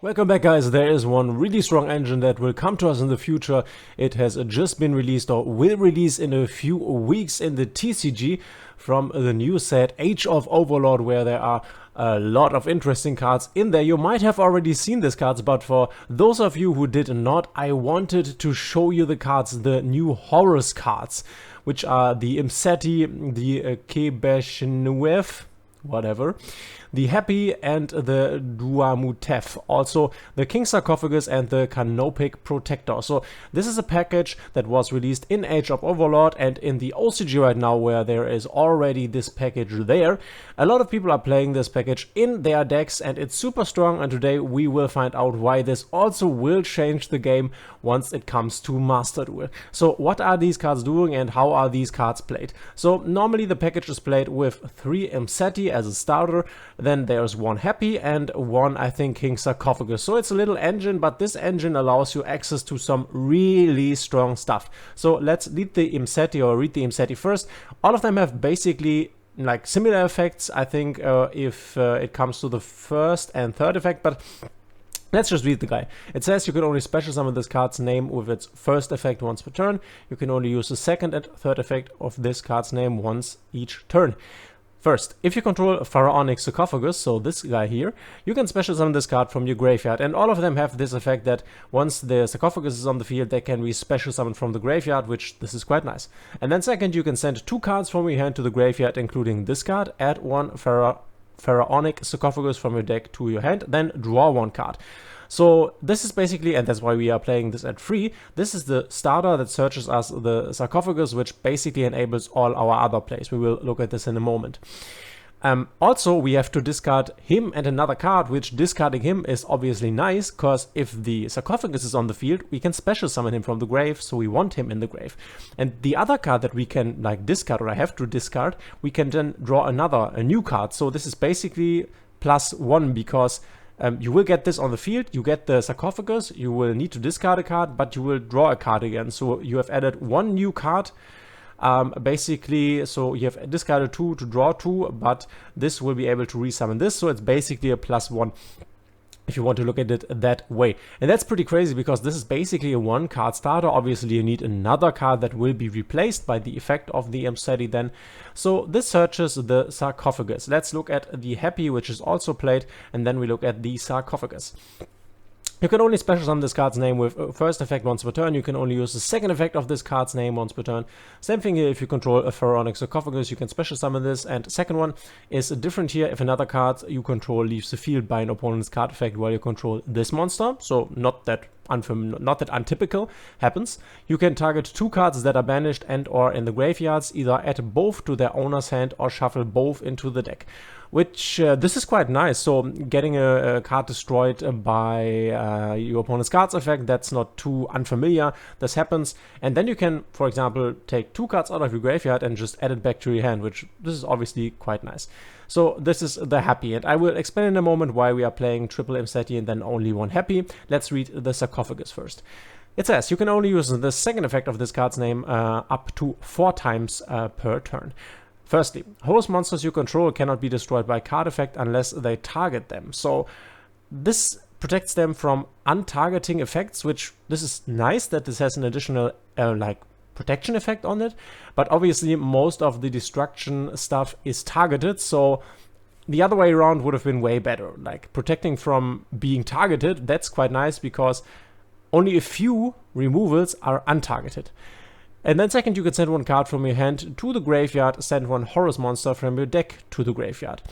Welcome back, guys. There is one really strong engine that will come to us in the future. It has just been released or will release in a few weeks in the TCG from the new set Age of Overlord, where there are a lot of interesting cards in there. You might have already seen these cards, but for those of you who did not, I wanted to show you the cards, the new Horus cards, which are the Imseti, the Kebeshnuev, whatever, the Happy and the Duamutef, also the King Sarcophagus and the Canopic Protector. So this is a package that was released in Age of Overlord and in the OCG right now, where there is already this package there. A lot of people are playing this package in their decks and it's super strong, and today we will find out why this also will change the game once it comes to Master Duel. So what are these cards doing and how are these cards played? So normally the package is played with 3 Imseti as a starter. Then there's 1 Happy and 1, I think, King Sarcophagus. So it's a little engine, but this engine allows you access to some really strong stuff. So let's read the Imseti first. All of them have basically like similar effects, I think, if it comes to the first and third effect, but let's just read the guy. It says you can only special summon this card's name with its first effect once per turn. You can only use the second and third effect of this card's name once each turn. First, if you control a Pharaonic Sarcophagus, so this guy here, you can special summon this card from your graveyard, and all of them have this effect that once the Sarcophagus is on the field, they can be special summoned from the graveyard, which this is quite nice. And then second, you can send 2 cards from your hand to the graveyard, including this card, add 1 Pharaonic Sarcophagus from your deck to your hand, then draw 1 card. So this is basically, and that's why we are playing this at 3, this is the starter that searches us the Sarcophagus, which basically enables all our other plays. We will look at this in a moment. Also, we have to discard him and another card, which discarding him is obviously nice, because if the Sarcophagus is on the field, we can special summon him from the grave, so we want him in the grave. And the other card that we can like discard, or I have to discard, we can then draw a new card. So this is basically +1, because you will get this on the field, you get the Sarcophagus, you will need to discard a card, but you will draw a card again. So you have added 1 new card, basically, so you have discarded 2 to draw 2, but this will be able to resummon this, so it's basically a +1. If you want to look at it that way. And that's pretty crazy, because this is basically a 1 card starter. Obviously you need another card that will be replaced by the effect of the Imseti then. So this searches the Sarcophagus. Let's look at the Happy, which is also played, and then we look at the Sarcophagus. You can only special summon this card's name with first effect once per turn. You can only use the second effect of this card's name once per turn. Same thing here, if you control a Pharaonic Sarcophagus, you can special summon this. And second one is different here. If another card you control leaves the field by an opponent's card effect while you control this monster, so not that untypical happens, you can target 2 cards that are banished and or in the graveyards, either add both to their owner's hand or shuffle both into the deck. Which, this is quite nice. So getting a card destroyed by your opponent's card's effect, that's not too unfamiliar. This happens. And then you can, for example, take 2 cards out of your graveyard and just add it back to your hand, which this is obviously quite nice. So this is the Happy, and I will explain in a moment why we are playing triple Imseti and then only 1 Happy. Let's read the Sarcophagus first. It says you can only use the second effect of this card's name up to 4 times per turn. Firstly, host monsters you control cannot be destroyed by card effect unless they target them. So this protects them from untargeting effects, which this is nice that this has an additional protection effect on it. But obviously most of the destruction stuff is targeted, so the other way around would have been way better. Like protecting from being targeted, that's quite nice, because only a few removals are untargeted. And then second, you can send 1 card from your hand to the graveyard, send 1 Horus monster from your deck to the graveyard.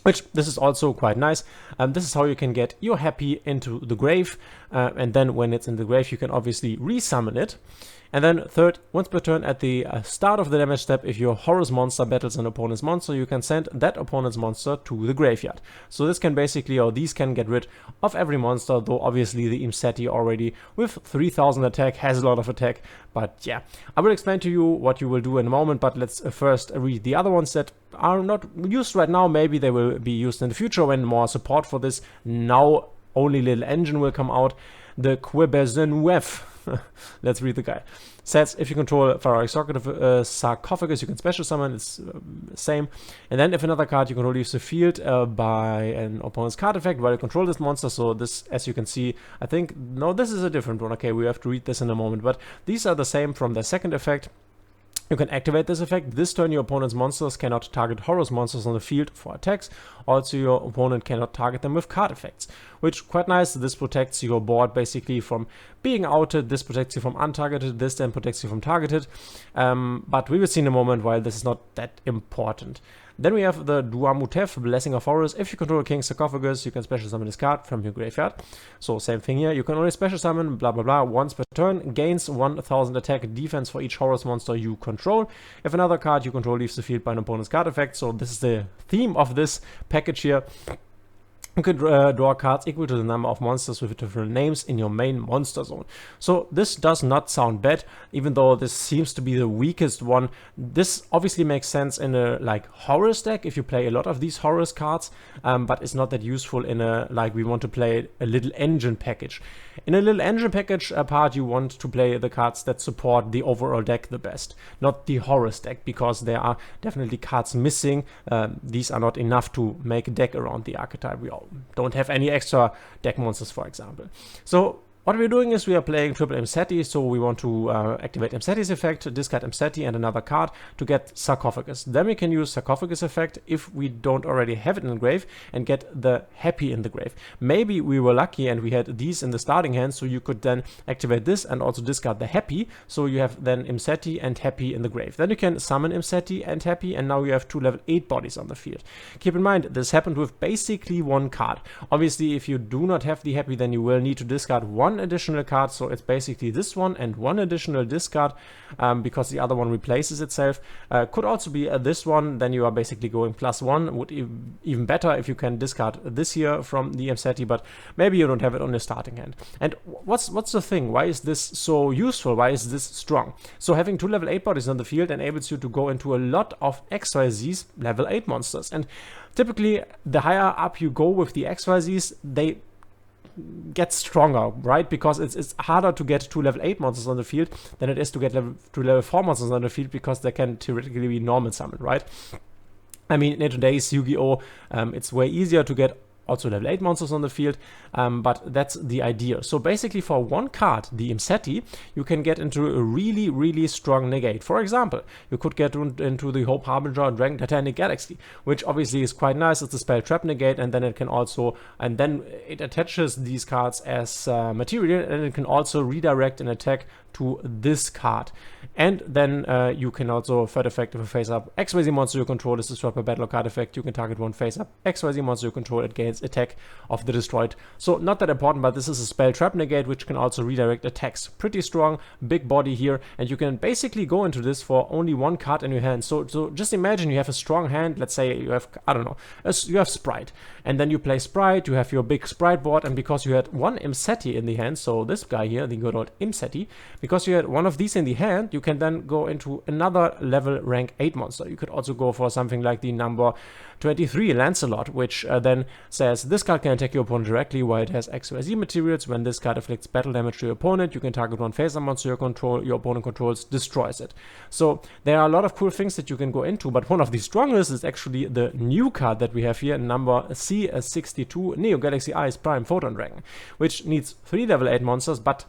Which, this is also quite nice. This is how you can get your Happy into the grave, and then when it's in the grave you can obviously resummon it. And then third, once per turn at the start of the damage step, if your Horus monster battles an opponent's monster, you can send that opponent's monster to the graveyard. So this can basically, or these can get rid of every monster, though obviously the Imseti already with 3000 attack has a lot of attack. But yeah, I will explain to you what you will do in a moment, but let's first read the other ones that are not used right now. Maybe they will be used in the future when more support for this now only little engine will come out. The Quebezenuef. Let's read the guide. Says if you control Pharaoh Sarcophagus, you can special summon. It's same. And then if another card you control leaves the field by an opponent's card effect while you control this monster. So this, as you can see, I think, no, this is a different one. Okay, we have to read this in a moment. But these are the same from the second effect. You can activate this effect. This turn your opponent's monsters cannot target Horus monsters on the field for attacks. Also your opponent cannot target them with card effects, which quite nice. This protects your board basically from being outed. This protects you from untargeted. This then protects you from targeted. But we will see in a moment why this is not that important. Then we have the Duamutef, Blessing of Horus. If you control King Sarcophagus, you can special summon this card from your graveyard. So same thing here. You can only special summon blah blah blah once per turn. Gains 1000 attack defense for each Horus monster you control. If another card you control leaves the field by an opponent's card effect. So this is the theme of this package here. You can draw cards equal to the number of monsters with different names in your main monster zone. So this does not sound bad, even though this seems to be the weakest one. This obviously makes sense in a like Horus deck if you play a lot of these Horus cards, but it's not that useful in a like we want to play a little engine package. In a little engine package part, you want to play the cards that support the overall deck the best, not the Horus deck, because there are definitely cards missing. These are not enough to make a deck around the archetype. We all don't have any extra deck monsters, for example. So what we're doing is we are playing triple Mseti, so we want to activate Mseti's effect, discard Mseti and another card to get Sarcophagus. Then we can use Sarcophagus effect if we don't already have it in the grave and get the Happy in the grave. Maybe we were lucky and we had these in the starting hand, so you could then activate this and also discard the Happy, so you have then Mseti and Happy in the grave. Then you can summon Mseti and Happy, and now you have 2 level 8 bodies on the field. Keep in mind, this happened with basically one card. Obviously, if you do not have the Happy, then you will need to discard one additional card, so it's basically this one and one additional discard, because the other one replaces itself. Could also be this one, then you are basically going +1. Would even better if you can discard this here from the Mseti, but maybe you don't have it on your starting hand. And what's the thing? Why is this so useful? Why is this strong? So having 2 level 8 bodies on the field enables you to go into a lot of XYZ's level 8 monsters, and typically the higher up you go with the XYZs, they get stronger, right? Because it's harder to get 2 level 8 monsters on the field than it is to get 2 level 4 monsters on the field, because they can theoretically be normal summoned, right? I mean, in today's Yu-Gi-Oh! It's way easier to get also level 8 monsters on the field, but that's the idea. So basically for one card, the Mseti, you can get into a really, really strong negate. For example, you could get into the Hope Harbinger Dragon Titanic Galaxy, which obviously is quite nice. It's a spell trap negate, and then it can also, and then it attaches these cards as material, and it can also redirect an attack to this card. And then you can also, third effect, if a face-up XYZ monster you control is destroyed by battle card effect, you can target one face-up XYZ monster you control, it gains attack of the destroyed. So not that important, but this is a spell trap negate, which can also redirect attacks. Pretty strong, big body here, and you can basically go into this for only one card in your hand. So just imagine you have a strong hand. Let's say you have, I don't know, you have Sprite, and then you play Sprite, you have your big Sprite board, and because you had one Mseti in the hand, so this guy here, the good old Mseti, because you had one of these in the hand, you can then go into another level rank 8 monster. You could also go for something like the number 23 Lancelot, which then says this card can attack your opponent directly while it has XYZ materials. When this card inflicts battle damage to your opponent, you can target one face-up monster your opponent controls, destroys it. So there are a lot of cool things that you can go into, but one of the strongest is actually the new card that we have here, number C62, Neo Galaxy Eyes Prime Photon Dragon, which needs 3 level 8 monsters, but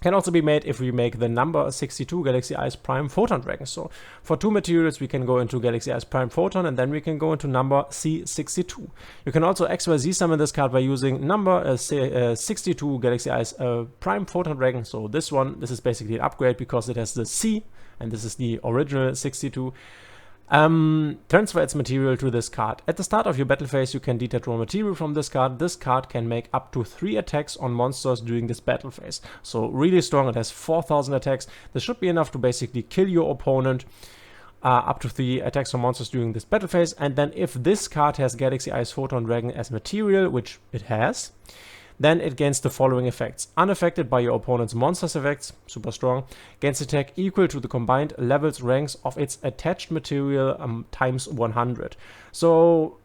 can also be made if we make the number 62 Galaxy Eyes Prime Photon Dragon. So for 2 materials we can go into Galaxy Eyes Prime Photon, and then we can go into number C62. You can also XYZ summon this card by using number 62 Galaxy Eyes Prime Photon Dragon. So this is basically an upgrade because it has the C, and this is the original 62. Transfer its material to this card. At the start of your battle phase, you can detach raw material from this card. This card can make up to 3 attacks on monsters during this battle phase. So really strong. It has 4000 attacks. This should be enough to basically kill your opponent. Up to 3 attacks on monsters during this battle phase. And then if this card has Galaxy Eyes Photon Dragon as material, which it has, then it gains the following effects. Unaffected by your opponent's monster's effects, super strong, gains attack equal to the combined levels ranks of its attached material times 100. So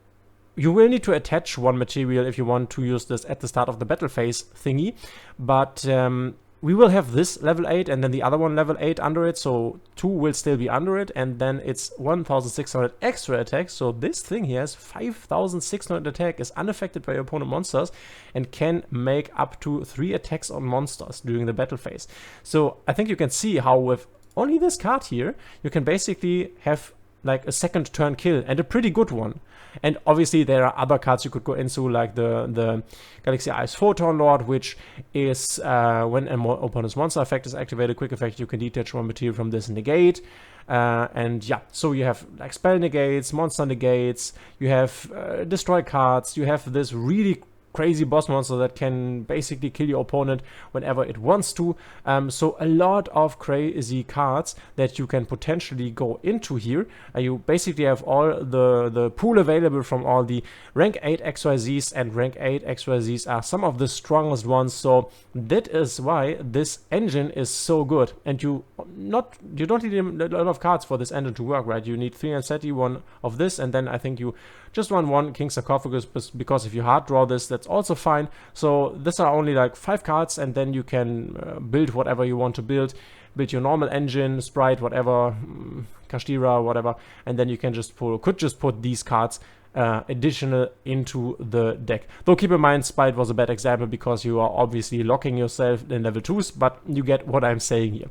you will need to attach one material if you want to use this at the start of the battle phase thingy, but we will have this level 8 and then the other one level 8 under it, so 2 will still be under it, and then it's 1600 extra attack. So this thing here has 5600 attack, is unaffected by your opponent monsters, and can make up to 3 attacks on monsters during the battle phase. So I think you can see how with only this card here, you can basically have like a second turn kill, and a pretty good one. And obviously there are other cards you could go into, like the Galaxy Eyes Photon Lord, which is when an opponent's monster effect is activated, quick effect, you can detach one material from this negate. And yeah, so you have like spell negates, monster negates, you have destroy cards, you have this really crazy boss monster that can basically kill your opponent whenever it wants to. So a lot of crazy cards that you can potentially go into here. You basically have all the pool available from all the rank 8 XYZs, and rank 8 XYZs are some of the strongest ones. So that is why this engine is so good. And you don't need a lot of cards for this engine to work, right? You need 3 Anceti, one of this, and then I think you just want one King Sarcophagus, because if you hard draw this, that's also fine. So these are only like 5 cards, and then you can build whatever you want to build your normal engine, sprite, whatever, Kashtira, whatever, and then you can just put these cards additional into the deck. Though keep in mind, Sprite was a bad example because you are obviously locking yourself in level 2s, but you get what I'm saying here.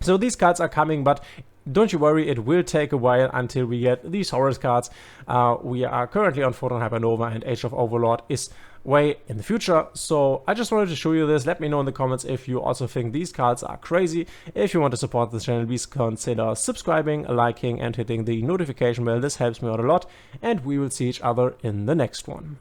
So these cards are coming, but don't you worry, it will take a while until we get these Horus cards. We are currently on Photon Hypernova, and Age of Overlord is way in the future. So I just wanted to show you this. Let me know in the comments if you also think these cards are crazy. If you want to support this channel, please consider subscribing, liking, and hitting the notification bell. This helps me out a lot, and we will see each other in the next one.